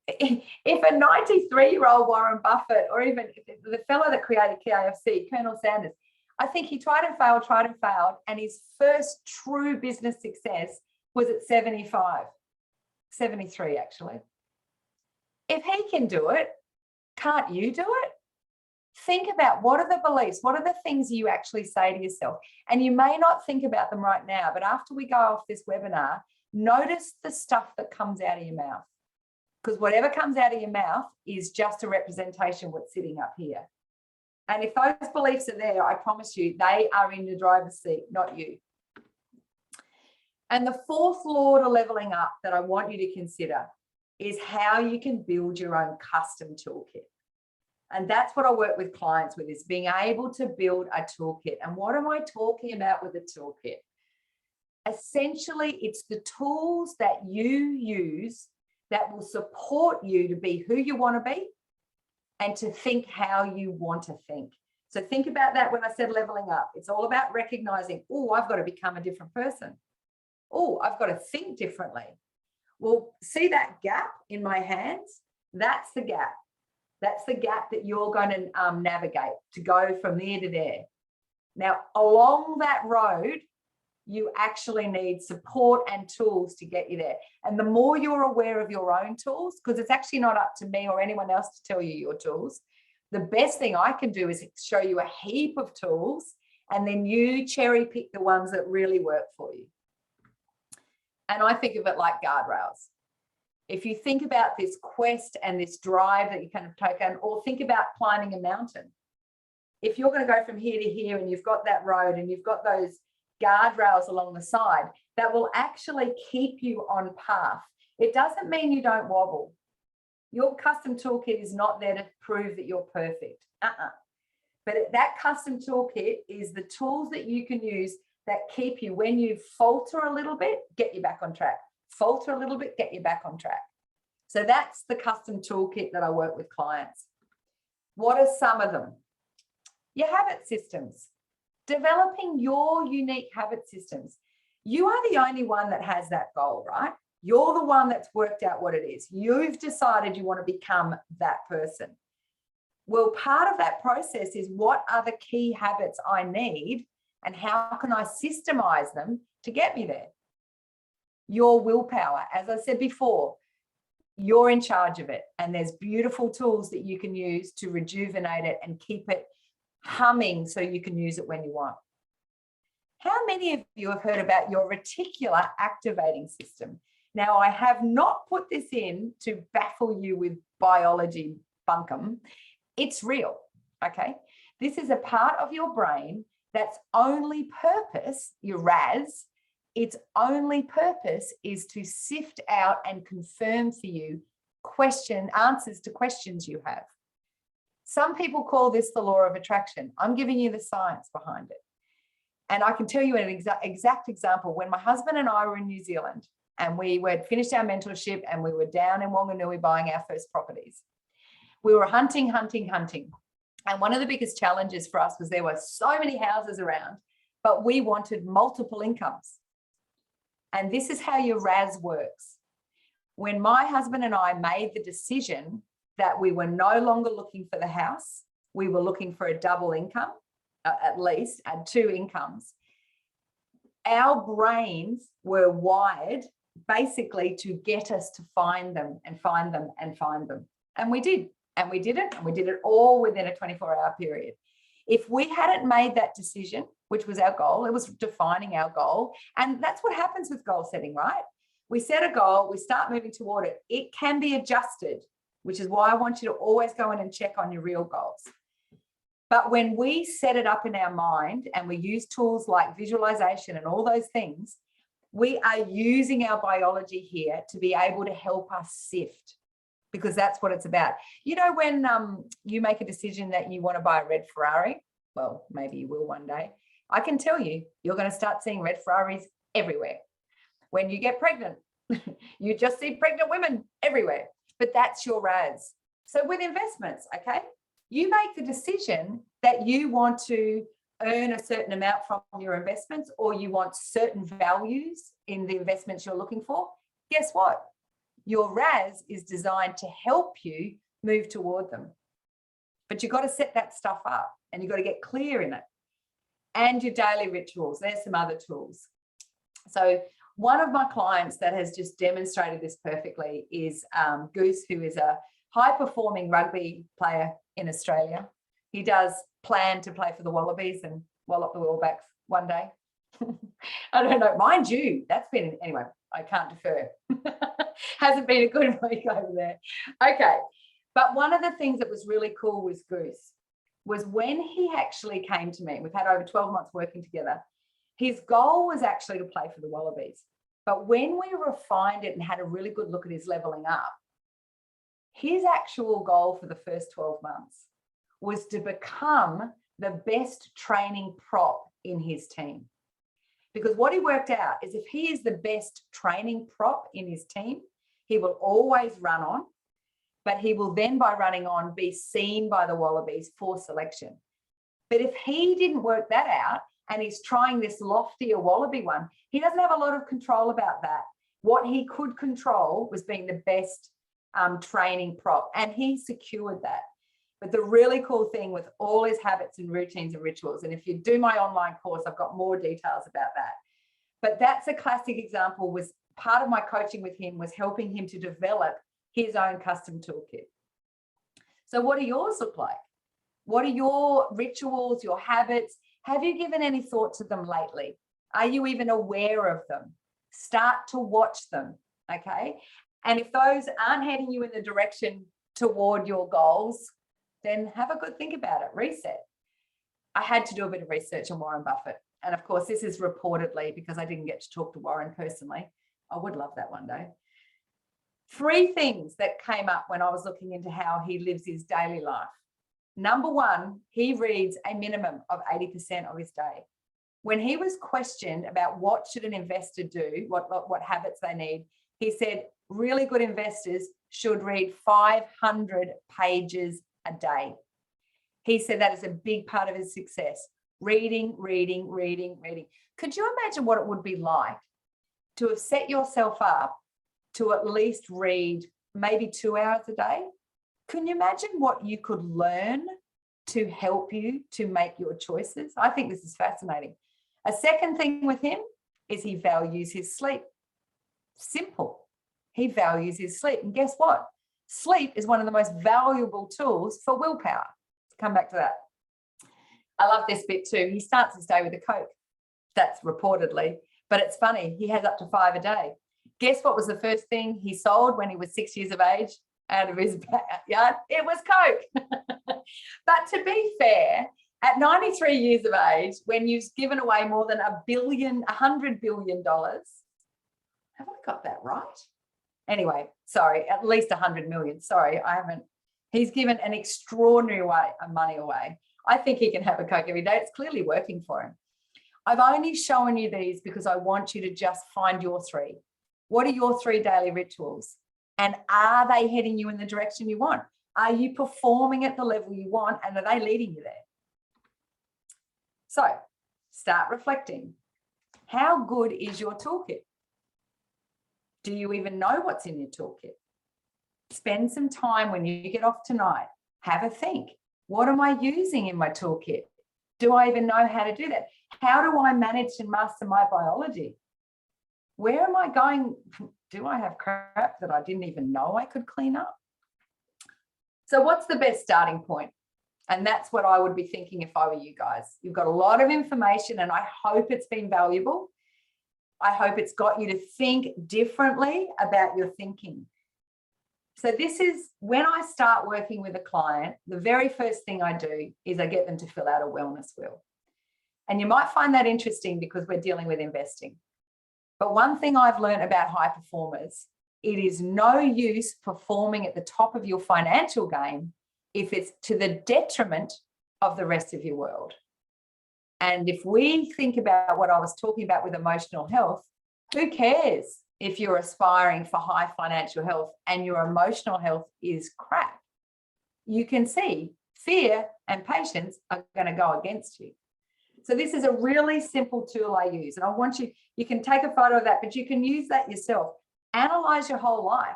[SPEAKER 1] If a 93-year-old Warren Buffett, or even the fellow that created KFC, Colonel Sanders, I think he tried and failed, and his first true business success was at 75, 73 actually. If he can do it, can't you do it? Think about what are the beliefs, what are the things you actually say to yourself? And you may not think about them right now, but after we go off this webinar, notice the stuff that comes out of your mouth. Because whatever comes out of your mouth is just a representation of what's sitting up here. And if those beliefs are there, I promise you, they are in the driver's seat, not you. And the fourth law to leveling up that I want you to consider is how you can build your own custom toolkit. And that's what I work with clients with, is being able to build a toolkit. And what am I talking about with a toolkit? Essentially, it's the tools that you use that will support you to be who you want to be and to think how you want to think. So think about that when I said leveling up. It's all about recognizing, oh, I've got to become a different person. Oh, I've got to think differently. Well, see that gap in my hands? That's the gap. That's the gap that you're going to navigate to go from there to there. Now, along that road, you actually need support and tools to get you there. And the more you're aware of your own tools, because it's actually not up to me or anyone else to tell you your tools, the best thing I can do is show you a heap of tools, and then you cherry pick the ones that really work for you. And I think of it like guardrails. If you think about this quest and this drive that you kind of take on, or think about climbing a mountain. If you're going to go from here to here and you've got that road and you've got those guardrails along the side, that will actually keep you on path. It doesn't mean you don't wobble. Your custom toolkit is not there to prove that you're perfect. But that custom toolkit is the tools that you can use that keep you, when you falter a little bit, get you back on track. Falter a little bit, get you back on track. So that's the custom toolkit that I work with clients. What are some of them? Your habit systems. Developing your unique habit systems. You are the only one that has that goal, right? You're the one that's worked out what it is. You've decided you want to become that person. Well, part of that process is, what are the key habits I need and how can I systemize them to get me there? Your willpower, as I said before, you're in charge of it. And there's beautiful tools that you can use to rejuvenate it and keep it humming so you can use it when you want. How many of you have heard about your reticular activating system? Now, I have not put this in to baffle you with biology bunkum. It's real, okay? This is a part of your brain that's only purpose, your RAS, its only purpose is to sift out and confirm for you answers to questions you have. Some people call this the law of attraction. I'm giving you the science behind it. And I can tell you an exact example. When my husband and I were in New Zealand and we had finished our mentorship and we were down in Wanganui buying our first properties, we were hunting. And one of the biggest challenges for us was there were so many houses around, but we wanted multiple incomes. And this is how your RAS works. When my husband and I made the decision that we were no longer looking for the house, we were looking for a double income, at least, and 2 incomes, our brains were wired basically to get us to find them and find them and find them. And we did. And we did it. And we did it all within a 24-hour period. If we hadn't made that decision, which was our goal, it was defining our goal. And that's what happens with goal setting, right? We set a goal, we start moving toward it. It can be adjusted, which is why I want you to always go in and check on your real goals. But when we set it up in our mind and we use tools like visualization and all those things, we are using our biology here to be able to help us sift, because that's what it's about. You know, when you make a decision that you want to buy a red Ferrari, well, maybe you will one day, I can tell you, you're going to start seeing red Ferraris everywhere. When you get pregnant, you just see pregnant women everywhere. but that's your RAS. So with investments, okay, you make the decision that you want to earn a certain amount from your investments, or you want certain values in the investments you're looking for. Guess what? Your RAS is designed to help you move toward them. But you've got to set that stuff up and you've got to get clear in it. And your daily rituals, there's some other tools. So one of my clients that has just demonstrated this perfectly is Goose, who is a high-performing rugby player in Australia. He does plan to play for the Wallabies and wallop the All-Blacks one day. I don't know, mind you, that's been, anyway, I can't defer. Hasn't been a good week over there. Okay, but one of the things that was really cool with Goose was when he actually came to me, we've had over 12 months working together, his goal was actually to play for the Wallabies. But when we refined it and had a really good look at his leveling up, his actual goal for the first 12 months was to become the best training prop in his team. Because what he worked out is if he is the best training prop in his team, he will always run on, but he will then, by running on, be seen by the Wallabies for selection. But if he didn't work that out and he's trying this loftier Wallaby one, he doesn't have a lot of control about that. What he could control was being the best training prop, and he secured that. But the really cool thing with all his habits and routines and rituals, and if you do my online course, I've got more details about that. But that's a classic example. Was part of my coaching with him was helping him to develop his own custom toolkit. So what do yours look like? What are your rituals, your habits? Have you given any thought to them lately? Are you even aware of them? Start to watch them, okay? And if those aren't heading you in the direction toward your goals, then have a good think about it, reset. I had to do a bit of research on Warren Buffett. And of course, this is reportedly because I didn't get to talk to Warren personally. I would love that one day. 3 things that came up when I was looking into how he lives his daily life. Number 1, he reads a minimum of 80% of his day. When he was questioned about what should an investor do, what habits they need, he said really good investors should read 500 pages a day. He said that is a big part of his success. Reading, reading, reading, reading. Could you imagine what it would be like to have set yourself up to at least read maybe 2 hours a day? Can you imagine what you could learn to help you to make your choices? I think this is fascinating. A second thing with him is he values his sleep. Simple. He values his sleep. And guess what? Sleep is one of the most valuable tools for willpower. Come back to that. I love this bit too. He starts his day with a Coke. That's reportedly, but it's funny. He has up to 5 a day. Guess what was the first thing he sold when he was 6 years of age out of his backyard? It was Coke. But to be fair, at 93 years of age, when you've given away more than $100 billion, have I got that right? Anyway, sorry, at least 100 million. Sorry, I haven't. He's given an extraordinary way of money away. I think he can have a Coke every day. It's clearly working for him. I've only shown you these because I want you to just find your 3. What are your 3 daily rituals? And are they heading you in the direction you want? Are you performing at the level you want? And are they leading you there? So start reflecting. How good is your toolkit? Do you even know what's in your toolkit? Spend some time when you get off tonight. Have a think. What am I using in my toolkit? Do I even know how to do that? How do I manage and master my biology? Where am I going? Do I have crap that I didn't even know I could clean up? So what's the best starting point? And that's what I would be thinking if I were you guys. You've got a lot of information and I hope it's been valuable. I hope it's got you to think differently about your thinking. So this is when I start working with a client, the very first thing I do is I get them to fill out a wellness wheel. And you might find that interesting because we're dealing with investing. But one thing I've learned about high performers, it is no use performing at the top of your financial game if it's to the detriment of the rest of your world. And if we think about what I was talking about with emotional health, who cares if you're aspiring for high financial health and your emotional health is crap, you can see fear and patience are going to go against you. So this is a really simple tool I use. And I want you, you can take a photo of that, but you can use that yourself. Analyze your whole life.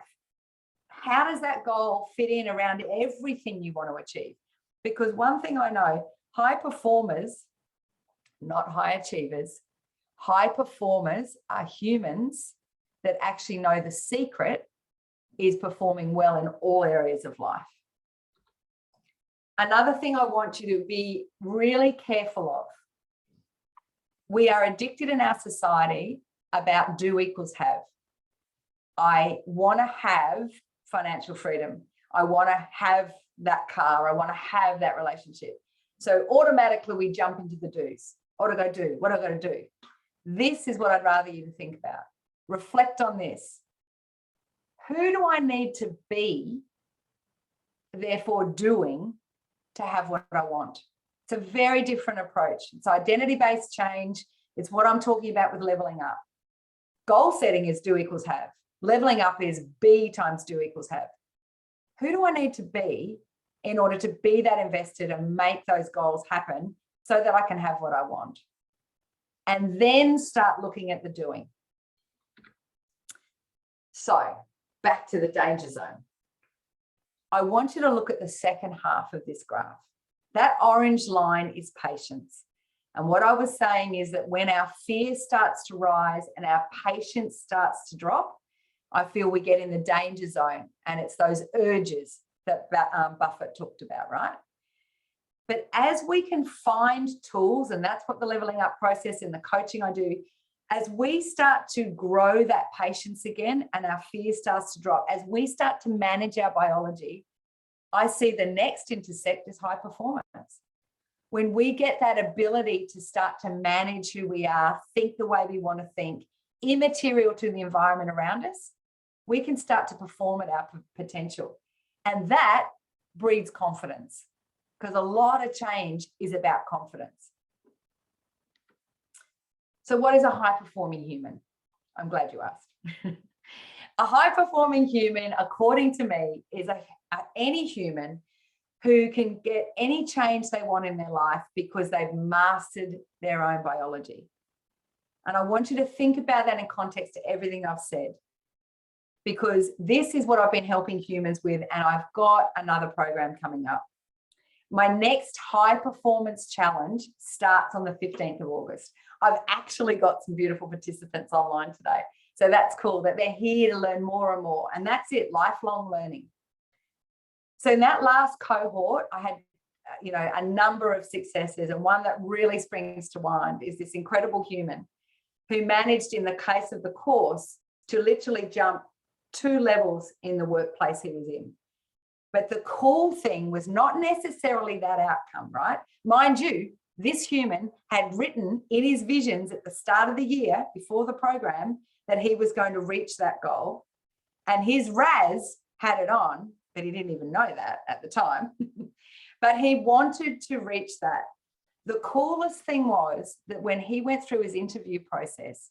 [SPEAKER 1] How does that goal fit in around everything you want to achieve? Because one thing I know, high performers, not high achievers, high performers are humans that actually know the secret is performing well in all areas of life. Another thing I want you to be really careful of, we are addicted in our society about do equals have. I want to have financial freedom. I want to have that car. I want to have that relationship. So automatically we jump into the do's. What do I do? What do I got to do? This is what I'd rather you to think about. Reflect on this. Who do I need to be, therefore doing, to have what I want? It's a very different approach. It's identity-based change. It's what I'm talking about with leveling up. Goal setting is do equals have. Leveling up is be times do equals have. Who do I need to be in order to be that invested and make those goals happen so that I can have what I want? And then start looking at the doing. So back to the danger zone. I want you to look at the second half of this graph. That orange line is patience. And what I was saying is that when our fear starts to rise and our patience starts to drop, I feel we get in the danger zone, and it's those urges that Buffett talked about, right? But as we can find tools, and that's what the leveling up process and the coaching I do, as we start to grow that patience again and our fear starts to drop, as we start to manage our biology, I see the next intersect is high performance. When we get that ability to start to manage who we are, think the way we want to think, immaterial to the environment around us, we can start to perform at our potential. And that breeds confidence, because a lot of change is about confidence. So what is a high-performing human? I'm glad you asked. A high-performing human, according to me, is any human who can get any change they want in their life because they've mastered their own biology. And I want you to think about that in context to everything I've said, because this is what I've been helping humans with, and I've got another program coming up. My next high performance challenge starts on the 15th of August. I've actually got some beautiful participants online today. So that's cool that they're here to learn more and more. And that's it, lifelong learning. So in that last cohort, I had, a number of successes, and one that really springs to mind is this incredible human who managed, in the case of the course, to literally jump 2 levels in the workplace he was in. But the cool thing was not necessarily that outcome, right? Mind you, this human had written in his visions at the start of the year before the program that he was going to reach that goal. And his RAS had it on, but he didn't even know that at the time. But he wanted to reach that. The coolest thing was that when he went through his interview process,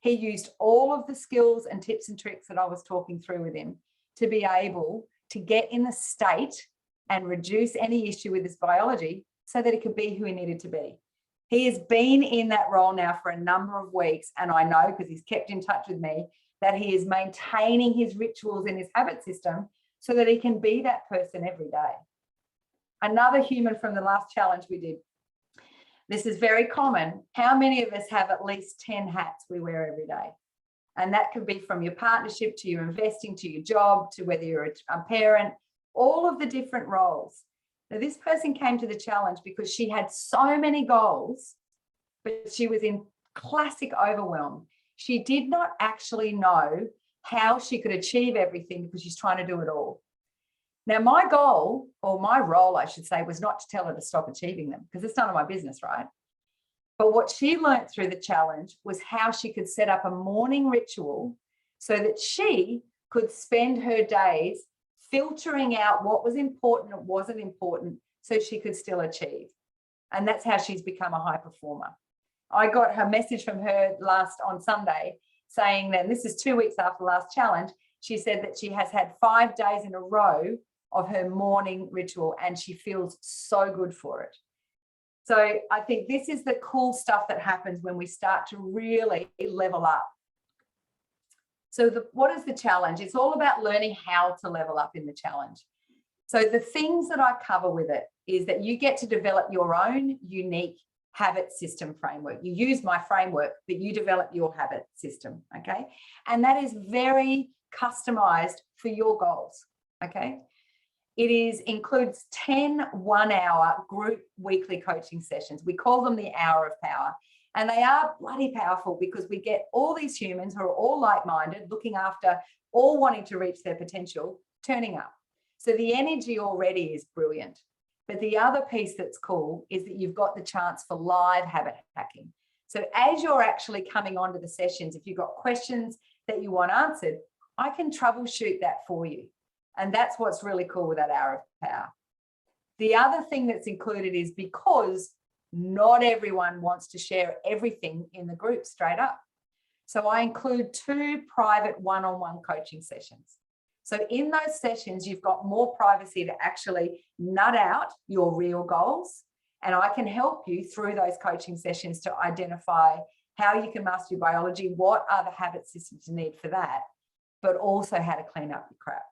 [SPEAKER 1] he used all of the skills and tips and tricks that I was talking through with him to be able to get in the state and reduce any issue with his biology so that he could be who he needed to be. He has been in that role now for a number of weeks, and I know, because he's kept in touch with me, that he is maintaining his rituals in his habit system so that he can be that person every day. Another human from the last challenge we did. This is very common. How many of us have at least 10 hats we wear every day? And that could be from your partnership to your investing to your job to whether you're a parent, all of the different roles. Now, this person came to the challenge because she had so many goals, but she was in classic overwhelm. She did not actually know how she could achieve everything because she's trying to do it all. Now, my goal, or my role, I should say, was not to tell her to stop achieving them, because it's none of my business, right? But what she learned through the challenge was how she could set up a morning ritual so that she could spend her days filtering out what was important and wasn't important so she could still achieve. And that's how she's become a high performer. I got her message from her on Sunday saying that this is 2 weeks after the last challenge. She said that she has had 5 days in a row of her morning ritual and she feels so good for it. So I think this is the cool stuff that happens when we start to really level up. So what is the challenge? It's all about learning how to level up in the challenge. So the things that I cover with it is that you get to develop your own unique habit system framework. You use my framework, but you develop your habit system, okay? And that is very customized for your goals, okay? It includes 10 one-hour group weekly coaching sessions. We call them the Hour of Power. And they are bloody powerful because we get all these humans who are all like-minded, looking after, all wanting to reach their potential, turning up. So the energy already is brilliant. But the other piece that's cool is that you've got the chance for live habit hacking. So as you're actually coming onto the sessions, if you've got questions that you want answered, I can troubleshoot that for you. And that's what's really cool with that Hour of Power. The other thing that's included is because not everyone wants to share everything in the group straight up. So I include 2 private one-on-one coaching sessions. So in those sessions, you've got more privacy to actually nut out your real goals. And I can help you through those coaching sessions to identify how you can master your biology, what are the habit systems you need for that, but also how to clean up your crap.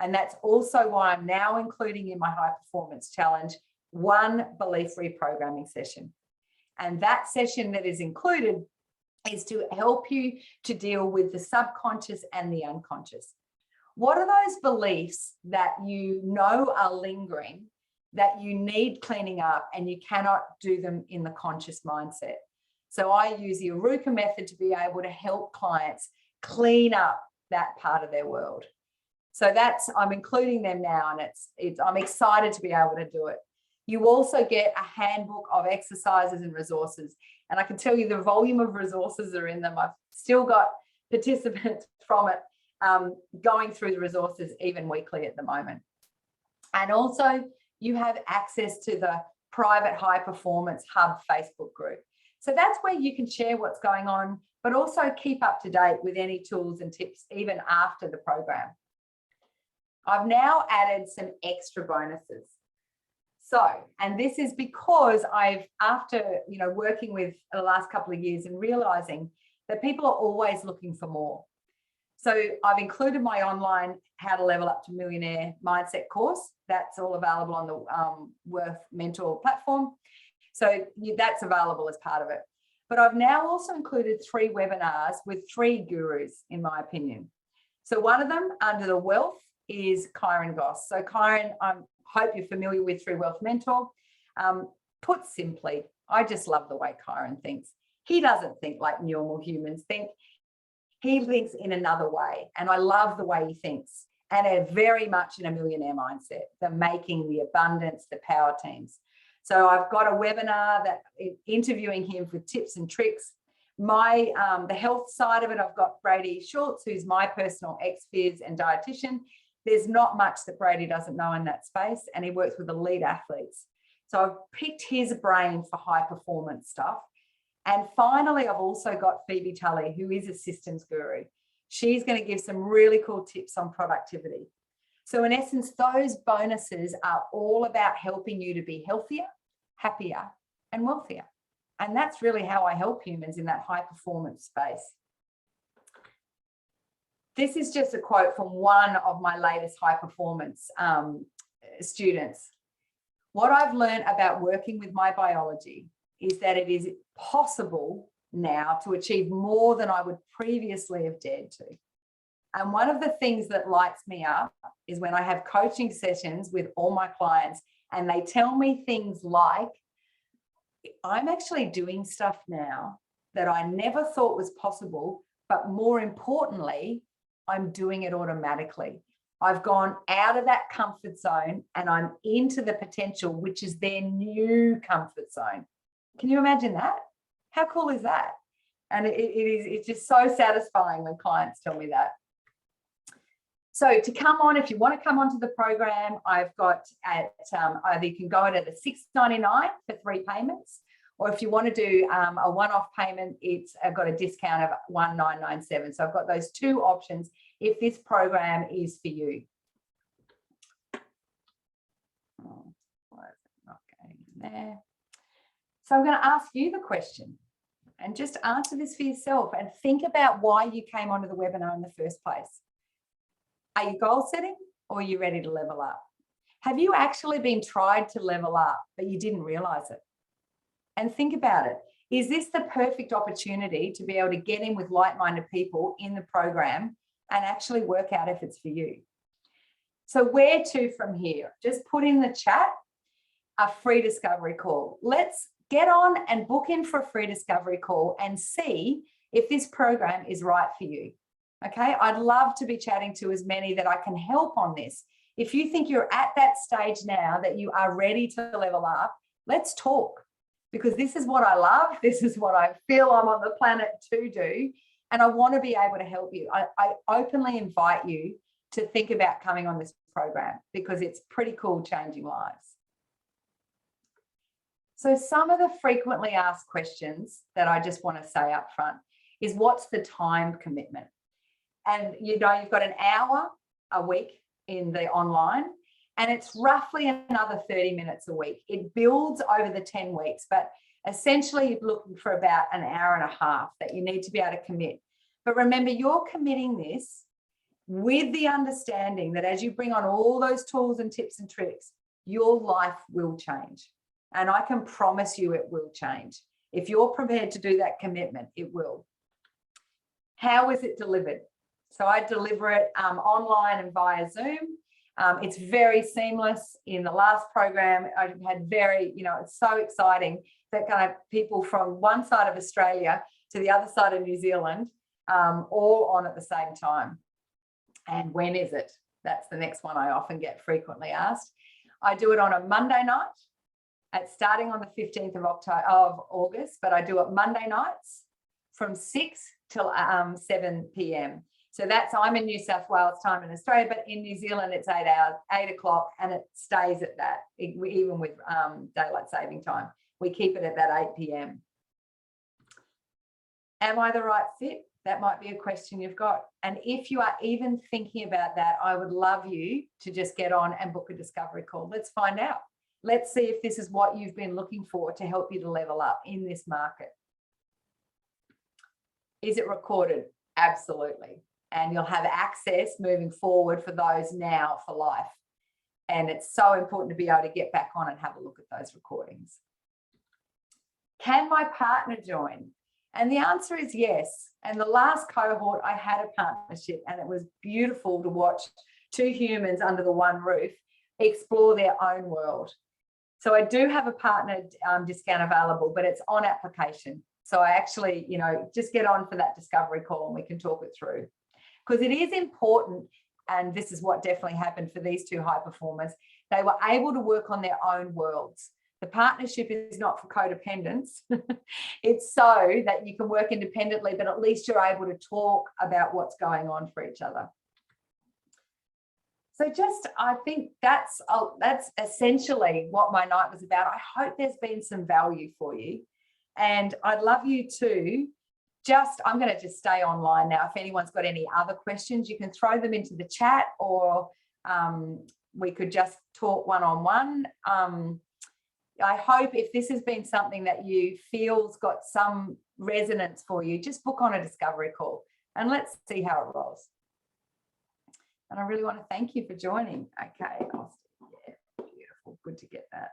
[SPEAKER 1] And that's also why I'm now including in my high performance challenge 1 belief reprogramming session. And that session that is included is to help you to deal with the subconscious and the unconscious. What are those beliefs that you know are lingering that you need cleaning up and you cannot do them in the conscious mindset? So I use the Aruka method to be able to help clients clean up that part of their world. So I'm including them now, and I'm excited to be able to do it. You also get a handbook of exercises and resources. And I can tell you the volume of resources that are in them. I've still got participants from it going through the resources even weekly at the moment. And also you have access to the private high performance hub Facebook group. So that's where you can share what's going on, but also keep up to date with any tools and tips even after the program. I've now added some extra bonuses. So, and this is because after working with the last couple of years and realizing that people are always looking for more. So I've included my online How to Level Up to Millionaire Mindset course. That's all available on the Worth Mentor platform. So that's available as part of it. But I've now also included 3 webinars with 3 gurus, in my opinion. So one of them under the wealth is Kyron Goss. So Kyron, I hope you're familiar with through Wealth Mentor. Put simply, I just love the way Kyron thinks. He doesn't think like normal humans think. He thinks in another way. And I love the way he thinks. And very much in a millionaire mindset, the making, the abundance, the power teams. So I've got a webinar that interviewing him for tips and tricks. The health side of it, I've got Brady Schultz, who's my personal ex-phys and dietitian. There's not much that Brady doesn't know in that space, and he works with elite athletes. So I've picked his brain for high performance stuff. And finally, I've also got Phoebe Tully, who is a systems guru. She's going to give some really cool tips on productivity. So in essence, those bonuses are all about helping you to be healthier, happier, and wealthier. And that's really how I help humans in that high performance space. This is just a quote from one of my latest high performance students. What I've learned about working with my biology is that it is possible now to achieve more than I would previously have dared to. And one of the things that lights me up is when I have coaching sessions with all my clients and they tell me things like, I'm actually doing stuff now that I never thought was possible, but more importantly, I'm doing it automatically. I've gone out of that comfort zone and I'm into the potential, which is their new comfort zone. Can you imagine that? How cool is that? And it's just so satisfying when clients tell me that. So to come on, if you want to come onto the program, I've got either you can go in at a $6.99 for 3 payments, Or if you want to do a one-off payment, it's got a discount of $1,997. So I've got those two options if this program is for you. Oh, why is it not going in there? So I'm going to ask you the question and just answer this for yourself and think about why you came onto the webinar in the first place. Are you goal setting or are you ready to level up? Have you actually been tried to level up, but you didn't realize it? And think about it. Is this the perfect opportunity to be able to get in with like-minded people in the program and actually work out if it's for you? So where to from here? Just put in the chat a free discovery call. Let's get on and book in for a free discovery call and see if this program is right for you. Okay, I'd love to be chatting to as many that I can help on this. If you think you're at that stage now that you are ready to level up, let's talk, because this is what I love. This is what I feel I'm on the planet to do. And I want to be able to help you. I openly invite you to think about coming on this program because it's pretty cool changing lives. So some of the frequently asked questions that I just want to say up front is, what's the time commitment? And you know, you've got an hour a week in the online, and it's roughly another 30 minutes a week. It builds over the 10 weeks, but essentially you're looking for about an hour and a half that you need to be able to commit. But remember, you're committing this with the understanding that as you bring on all those tools and tips and tricks, your life will change. And I can promise you it will change. If you're prepared to do that commitment, it will. How is it delivered? So I deliver it online and via Zoom. It's very seamless. In the last program, I had very, it's so exciting that kind of people from one side of Australia to the other side of New Zealand, all on at the same time. And when is it? That's the next one I often get frequently asked. I do it on a Monday night. It's starting on the 15th of August, but I do it Monday nights from 6 till 7 p.m. So I'm in New South Wales time in Australia, but in New Zealand it's 8 hours, 8 o'clock, and it stays at that, even with daylight saving time. We keep it at that 8 p.m. Am I the right fit? That might be a question you've got. And if you are even thinking about that, I would love you to just get on and book a discovery call. Let's find out. Let's see if this is what you've been looking for to help you to level up in this market. Is it recorded? Absolutely. And you'll have access moving forward for those now for life. And it's so important to be able to get back on and have a look at those recordings. Can my partner join? And the answer is yes. And the last cohort, I had a partnership, and it was beautiful to watch two humans under the one roof explore their own world. So I do have a partner discount available, but it's on application. So I actually, just get on for that discovery call and we can talk it through. Because it is important, and this is what definitely happened for these two high performers, they were able to work on their own worlds. The partnership is not for codependence. It's so that you can work independently, but at least you're able to talk about what's going on for each other. So I think that's essentially what my night was about. I hope there's been some value for you. And I'd love you to I'm going to just stay online now. If anyone's got any other questions, you can throw them into the chat, or we could just talk one-on-one. I hope if this has been something that you feel's got some resonance for you, just book on a discovery call and let's see how it rolls. And I really want to thank you for joining. Okay, yeah, beautiful, good to get that.